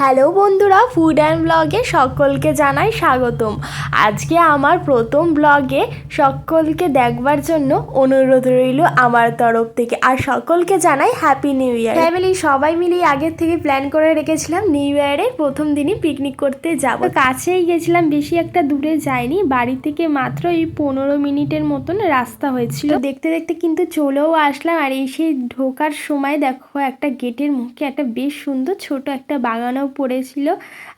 Hello বন্ধুরা, food and ব্লগে সকলকে জানাই স্বাগতম। আজকে আমার প্রথম ব্লগে সকলকে দেখবার জন্য অনুরোধ রইল আমার তরফ থেকে, আর সকলকে জানাই হ্যাপি নিউ ইয়ার। ফ্যামিলি সবাই মিলে আগের থেকে প্ল্যান করে রেখেছিলাম নিউ ইয়ারের প্রথম দিনই পিকনিক করতে যাব। কাছেই গেছিলাম, বেশি একটা দূরে যাইনি, বাড়ি থেকে মাত্র এই 15 মিনিটের মতন রাস্তা হয়েছিল। দেখতে দেখতে কিন্তু চলেও আসলাম। আর এই সেই ঢোকার সময় দেখো একটা গেটের মুখে একটা বেশ সুন্দর ছোট একটা বাগানও পড়েছিল।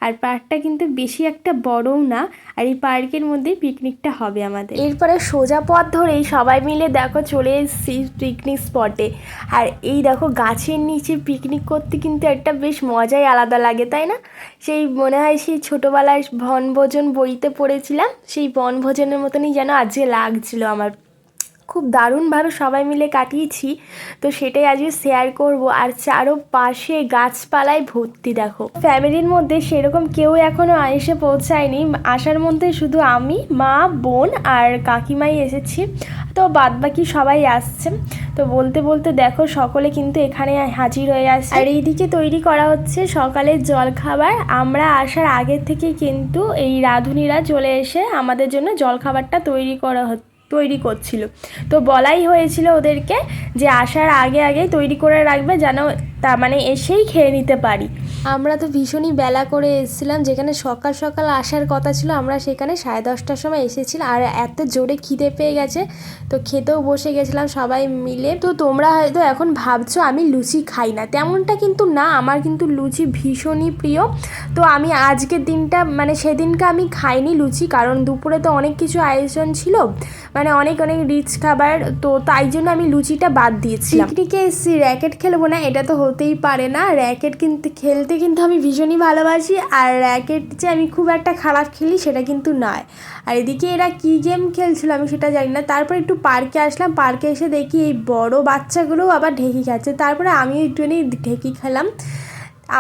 আর পার্কটা কিন্তু বেশি একটা বড়ও না, আর এই পার্কের মধ্যে পিকনিকটা হবে আমাদের। এরপরে সোজা পথ ধরেই সবাই মিলে দেখো চলে এসেছি পিকনিক স্পটে। আর এই দেখো গাছের নিচে পিকনিক করতে কিন্তু একটা বেশ মজাই আলাদা লাগে, তাই না? সেই মনে হয় সেই ছোটোবেলায় বনভোজন বইতে পড়েছিলাম, সেই বনভোজনের মতনই যেন আজকে লাগছিল আমার। খুব দারুণভাবে সবাই মিলে কাটিয়েছি, তো সেটাই আজকে শেয়ার করব। আর চারপাশে গাছপালায় ভর্তি দেখো। ফ্যামিলির মধ্যে সেরকম কেউ এখনও এসে পৌঁছায়নি, আসার মধ্যে শুধু আমি, মা, বোন আর কাকিমাই এসেছি, তো বাদবাকি সবাই আসছে। তো বলতে বলতে দেখো সকলে কিন্তু এখানে হাজির হয়ে আসছে। আর এইদিকে তৈরি করা হচ্ছে সকালের জলখাবার। আমরা আসার আগে থেকে কিন্তু এই রাঁধুনিরা চলে এসে আমাদের জন্য জলখাবারটা তৈরি করছিল। তো বলাই হয়েছিল ওদেরকে যে আসার আগে আগেই তৈরি করে রাখবে, যেন তা মানে এসেই খেয়ে নিতে পারি। আমরা তো ভীষণই বেলা করে এসেছিলাম, যেখানে সকাল সকাল আসার কথা ছিল আমরা সেখানে 10:30টার সময় এসেছিলাম। আর এত জোরে খিদে পেয়ে গেছে, তো খেতেও বসে গেছিলাম সবাই মিলে। তো তোমরা হয়তো এখন ভাবছো আমি লুচি খাই না, তেমনটা কিন্তু না, আমার কিন্তু লুচি ভীষণই প্রিয়। তো আমি আজকের দিনটা মানে সেদিনকে আমি খাইনি লুচি, কারণ দুপুরে তো অনেক কিছু আয়োজন ছিল, মানে অনেক অনেক রিচ খাবার, তো তাই জন্য আমি লুচিটা বাদ দিয়েছিলাম। পিকনিকে এসেছি, র্যাকেট খেলবো না এটা তো হতেই পারে না। র্যাকেট খেলতে কিন্তু আমি ভীষণই ভালোবাসি, আর র্যাকেট যে আমি খুব একটা খারাপ খেলি সেটা কিন্তু নয়। আর এদিকে এরা কী গেম খেলছিল আমি সেটা জানি না। তারপর একটু পার্কে আসলাম, পার্কে এসে দেখি এই বড় বাচ্চাগুলোও আবার ঢেকি খাচ্ছে, তারপরে আমিও একটুখানি ঢেকি খেলাম।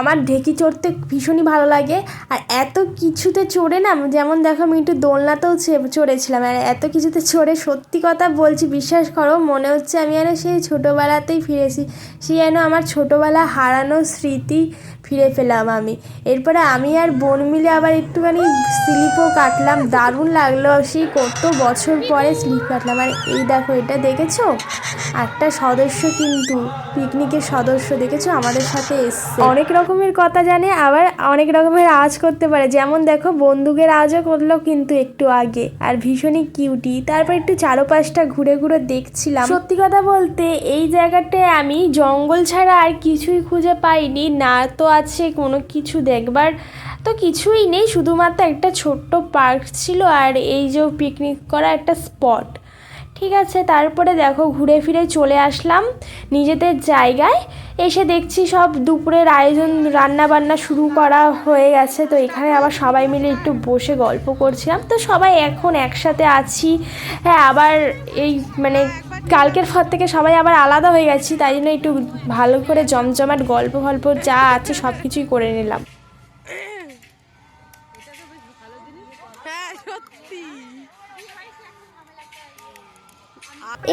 আমার ঢেকি চড়তে ভীষণই ভালো লাগে। আর এত কিছুতে চড়ে না, যেমন দেখো আমি একটু দোলনাতেও চড়েছিলাম, আর এত কিছুতে চড়ে সত্যি কথা বলছি, বিশ্বাস করো মনে হচ্ছে আমি যেন সেই ছোটোবেলাতেই ফিরেছি, সে যেন আমার ছোটোবেলা হারানো স্মৃতি ফিরে পেলাম আমি। এরপরে আমি আর বোন মিলে আবার একটুখানি স্লিপও কাটলাম, দারুণ লাগলো, সেই কত বছর পরে স্লিপ কাটলাম। আর এই দেখো এটা দেখেছো, একটা সদস্য কিন্তু পিকনিকের সদস্য দেখেছো আমাদের সাথে এসছে, অনেক রকমের কথা জানে, আবার অনেক রকমের আওয়াজ করতে পারে। যেমন দেখো বন্দুকের আওয়াজও করলো কিন্তু একটু আগে, আর ভীষণই কিউটি। তারপর একটু চারপাশটা ঘুরে ঘুরে দেখছিলাম। সত্যি কথা বলতে এই জায়গাটায় আমি জঙ্গল ছাড়া আর কিছুই খুঁজে পাইনি, না তো আছে কোনো কিছু দেখবার, তো কিছুই নেই, শুধুমাত্র একটা ছোট্ট পার্ক ছিল আর এই যে পিকনিক করা একটা স্পট। ঠিক আছে, তারপরে দেখো ঘুরে ফিরে চলে আসলাম নিজেদের জায়গায়। এসে দেখছি সব দুপুরের আয়োজন, রান্না বান্না শুরু করা হয়ে গেছে। তো এখানে আবার সবাই মিলে একটু বসে গল্প করছিলাম। তো সবাই এখন একসাথে আছি। হ্যাঁ, আবার এই মানে কালকের পর থেকে সবাই আবার আলাদা হয়ে গেছি, তাই জন্য একটু ভালো করে জমজমাট গল্প যা আছে সব কিছুই করে নিলাম।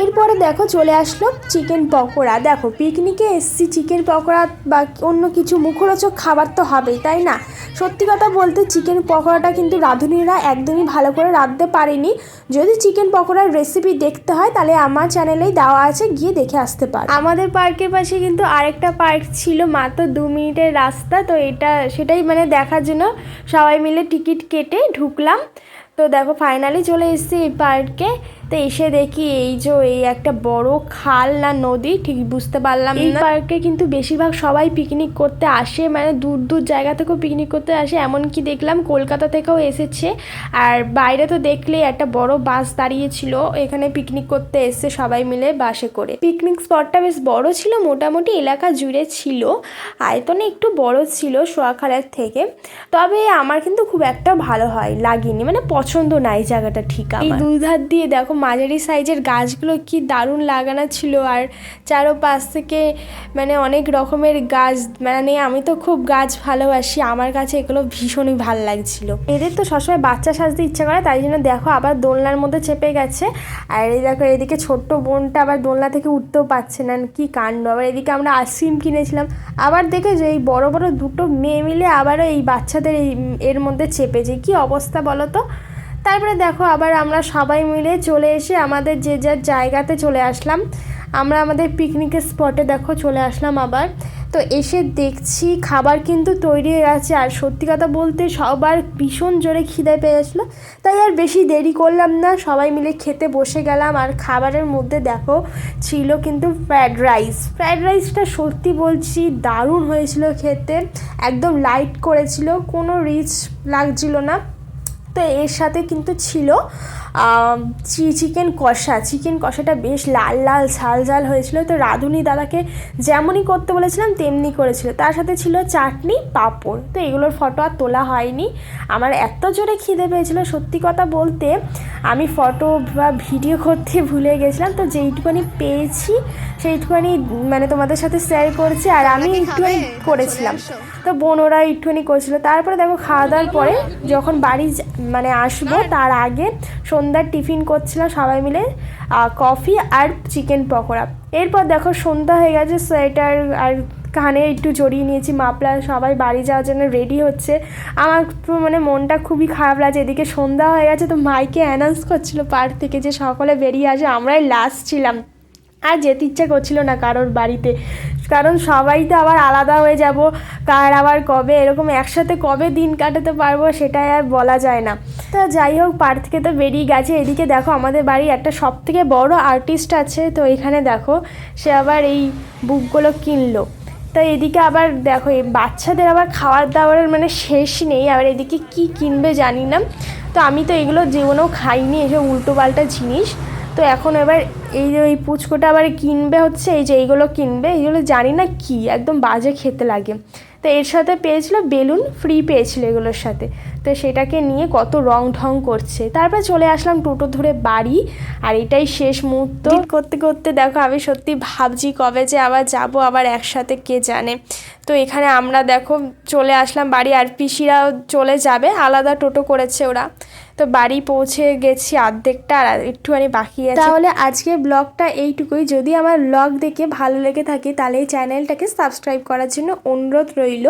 এরপরে দেখো চলে আসলো চিকেন পকোড়া। দেখো পিকনিকে এসছি, চিকেন পকোড়া বা অন্য কিছু মুখরোচক খাবার তো হবেই, তাই না? সত্যি কথা বলতে চিকেন পকোড়াটা কিন্তু রাঁধুনিরা একদমই ভালো করে রাঁধতে পারেনি। যদি চিকেন পকোড়ার রেসিপি দেখতে হয় তাহলে আমার চ্যানেলেই দেওয়া আছে, গিয়ে দেখে আসতে পারো। আমাদের পার্কের পাশে কিন্তু আরেকটা পার্ক ছিল, মাত্র 2 মিনিটের রাস্তা। তো সেটাই মানে দেখার জন্য সবাই মিলে টিকিট কেটে ঢুকলাম। তো দেখো ফাইনালি চলে এসেছি এই পার্কে। তো এসে দেখি এই যে এই একটা বড় খাল না নদী ঠিক বুঝতে পারলাম না। এই পার্কে কিন্তু বেশিরভাগ সবাই পিকনিক করতে আসে, মানে দূর দূর জায়গা থেকেও পিকনিক করতে আসে, এমনকি দেখলাম কলকাতা থেকেও এসেছে। আর বাইরে তো দেখলেই একটা বড় বাস দাঁড়িয়েছিল, এখানে পিকনিক করতে এসছে সবাই মিলে বাসে করে। পিকনিক স্পটটা বেশ বড় ছিল, মোটামুটি এলাকা জুড়ে ছিল, আয়তনে একটু বড় ছিল সোয়াখালের থেকে। তবে আমার কিন্তু খুব একটা ভালো লাগেনি, মানে পছন্দ নাই জায়গাটা ঠিক। এই দুই ধার দিয়ে দেখো মাঝারি সাইজের গাছগুলো কি দারুণ লাগানো ছিল, আর চারোপাশ থেকে মানে অনেক রকমের গাছ, মানে আমি তো খুব গাছ ভালোবাসি, আমার কাছে এগুলো ভীষণই ভালো লাগছিল। এদের তো সবসময় বাচ্চা সাজতে ইচ্ছা করে, তাই জন্য দেখো আবার দোলনার মধ্যে চেপে গেছে। আর এই দেখো এদিকে ছোট্ট বোনটা আবার দোলনা থেকে উঠতেও পারছে না, কি কাণ্ড। আবার এদিকে আমরা আইসক্রিম কিনেছিলাম, আবার দেখে যে এই বড় বড় দুটো মেয়ে মিলে আবারও এই বাচ্চাদের এর মধ্যে চেপেছে, কি অবস্থা বলো তো। তারপরে দেখো আবার আমরা সবাই মিলে চলে এসে আমাদের যে যার জায়গাতে চলে আসলাম। আমরা আমাদের পিকনিকের স্পটে দেখো চলে আসলাম আবার। তো এসে দেখছি খাবার কিন্তু তৈরি হয়ে গেছে, আর সত্যি কথা বলতে সবার ভীষণ জোরে খিদে পেয়ে গেছিলো, তাই আর বেশি দেরি করলাম না, সবাই মিলে খেতে বসে গেলাম। আর খাবারের মধ্যে দেখো ছিল কিন্তু ফ্রায়েড রাইসটা সত্যি বলছি দারুণ হয়েছিল খেতে, একদম লাইট করেছিল, কোনো রিচ লাগছিল না। তো এর সাথে কিন্তু ছিল চিকেন কষাটা বেশ লাল লাল ঝাল ঝাল হয়েছিল। তো রাঁধুনি দাদাকে যেমনই করতে বলেছিলাম তেমনি করেছিল, তার সাথে ছিল চাটনি পাঁপড়। তো এগুলোর ফটো আর তোলা হয়নি, আমার এত জোরে খিদে পেয়েছিল সত্যি কথা বলতে আমি ফটো বা ভিডিও করতে ভুলে গেছিলাম। তো যেইটুখানি পেয়েছি সেইটুখানি মানে তোমাদের সাথে শেয়ার করছি, আর আমি একটুখানি করেছিলাম, তো বোন ওরা একটুখানি করেছিল। তারপরে দেখো খাওয়া দাওয়ার পরে যখন বাড়ি মানে আসবো তার আগে সন্ধ্যার টিফিন করছিলাম সবাই মিলে, কফি আর চিকেন পকোড়া। এরপর দেখো সন্ধ্যা হয়ে গেছে, সোয়েটার আর কানে একটু জড়িয়ে নিয়েছি মাফলার, সবাই বাড়ি যাওয়ার জন্য রেডি হচ্ছে। আমার তো মানে মনটা খুবই খারাপ লাগছে, এদিকে সন্ধ্যা হয়ে গেছে, তো মাইকে অ্যানাউন্স করছিল পার্ক থেকে যে সকলে বেরিয়ে আসে, আমরাই লাস্ট ছিলাম। আর যেতে ইচ্ছা করছিল না কারোর বাড়িতে, কারণ সবাই তো আবার আলাদা হয়ে যাব, কার আবার কবে এরকম একসাথে কবে দিন কাটাতে পারবো সেটাই আর বলা যায় না। তো যাই হোক পার্ক থেকে তো বেরিয়ে গেছে। এদিকে দেখো আমাদের বাড়ির একটা সবথেকে বড় আর্টিস্ট আছে, তো এখানে দেখো সে আবার এই বুকগুলো কিনলো। তো এদিকে আবার দেখো এই বাচ্চাদের আবার খাওয়ার দাওয়ারের মানে শেষ নেই, আবার এদিকে কি কিনবে জানি না। তো আমি তো এগুলো জীবনেও খাইনি, এসব উল্টোপাল্টা জিনিস। তো এখন এবার এই যে ওই পুচকোটা আবার কিনবে হচ্ছে, এই যে এইগুলো কিনবে, এইগুলো জানি না কি, একদম বাজে খেতে লাগে। তো এর সাথে পেয়েছিল বেলুন, ফ্রি পেয়েছিল এগুলোর সাথে, তো সেটাকে নিয়ে কত রং ঢং করছে। তারপর চলে আসলাম টোটো ধরে বাড়ি, আর এটাই শেষ মুহূর্ত। করতে করতে দেখো আমি সত্যি ভাবছি কবে যে আবার যাব, আবার একসাথে কে জানে। তো এখানে আমরা দেখো চলে আসলাম বাড়ি, আর পিসিরাও চলে যাবে, আলাদা টোটো করেছে ওরা। তো বাড়ি পৌঁছে গেছি অর্ধেকটা, আর একটুখানি বাকি আছে। তাহলে আজকের ব্লগটা এইটুকুই। যদি আমার ব্লগ দেখে ভালো লেগে থাকে তাহলে এই চ্যানেলটাকে সাবস্ক্রাইব করার জন্য অনুরোধ রইল।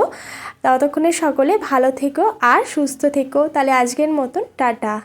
ততক্ষণে সকলে ভালো থেকো আর সুস্থ থেকো। তাহলে আজকের মতন টাটা।